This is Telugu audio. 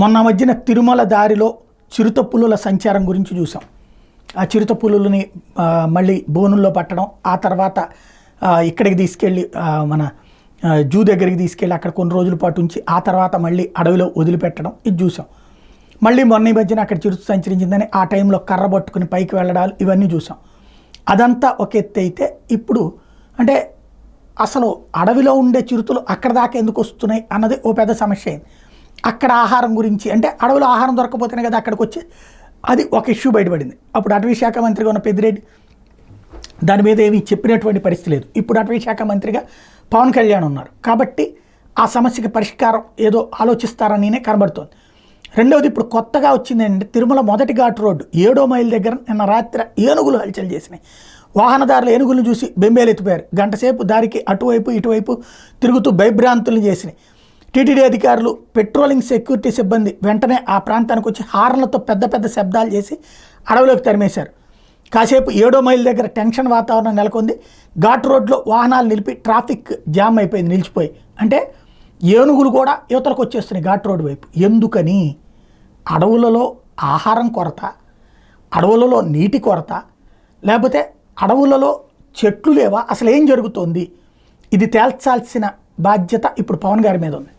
మొన్న మధ్యన తిరుమల దారిలో చిరుత పులుల సంచారం గురించి చూసాం. ఆ చిరుత పులులని మళ్ళీ బోనుల్లో పట్టడం, ఆ తర్వాత ఇక్కడికి తీసుకెళ్ళి మన జూ దగ్గరికి తీసుకెళ్ళి అక్కడ కొన్ని రోజుల పాటు ఉంచి ఆ తర్వాత మళ్ళీ అడవిలో వదిలిపెట్టడం, ఇది చూసాం. మళ్ళీ మొన్న ఈ మధ్యన అక్కడ చిరుత సంచరించిందని ఆ టైంలో కర్ర పట్టుకుని పైకి వెళ్ళడాలు, ఇవన్నీ చూసాం. అదంతా ఒక ఎత్తు అయితే, ఇప్పుడు అంటే అసలు అడవిలో ఉండే చిరుతలు అక్కడ దాకా ఎందుకు వస్తున్నాయి అన్నది ఓ పెద్ద సమస్య అయింది. అక్కడ ఆహారం గురించి, అంటే అడవిలో ఆహారం దొరకపోతేనే కదా అక్కడికి వచ్చి, అది ఒక ఇష్యూ బయటపడింది. అప్పుడు అటవీ శాఖ మంత్రిగా ఉన్న పెద్దిరెడ్డి దాని మీద ఏమీ చెప్పినటువంటి పరిస్థితి లేదు. ఇప్పుడు అటవీ శాఖ మంత్రిగా పవన్ కళ్యాణ్ ఉన్నారు కాబట్టి ఆ సమస్యకి పరిష్కారం ఏదో ఆలోచిస్తారనినే కనబడుతోంది. రెండవది, ఇప్పుడు కొత్తగా వచ్చింది ఏంటంటే తిరుమల మొదటి ఘాట్ రోడ్డు 7వ మైల్ దగ్గర నిన్న రాత్రి ఏనుగులు హల్చల్ చేసినాయి. వాహనదారులు ఏనుగులను చూసి బెంబేలు ఎత్తిపోయారు. గంటసేపు దారికి అటువైపు ఇటువైపు తిరుగుతూ భయభ్రాంతులు చేసినాయి. టీటీడీ అధికారులు, పెట్రోలింగ్ సెక్యూరిటీ సిబ్బంది వెంటనే ఆ ప్రాంతానికి వచ్చి హార్న్లతో పెద్ద పెద్ద శబ్దాలు చేసి అడవిలోకి తరిమేశారు. కాసేపు 7వ మైల్ దగ్గర టెన్షన్ వాతావరణం నెలకొంది. ఘాట్ రోడ్లో వాహనాలు నిలిపి ట్రాఫిక్ జామ్ అయిపోయింది, నిలిచిపోయి. అంటే ఏనుగులు కూడా యువతలకు వచ్చేస్తున్నాయి ఘాట్ రోడ్డు వైపు. ఎందుకని? అడవులలో ఆహారం కొరత, అడవులలో నీటి కొరత, లేకపోతే అడవులలో చెట్లు లేవా, అసలు ఏం జరుగుతోంది? ఇది తేల్చాల్సిన బాధ్యత ఇప్పుడు పవన్ గారి మీద ఉంది.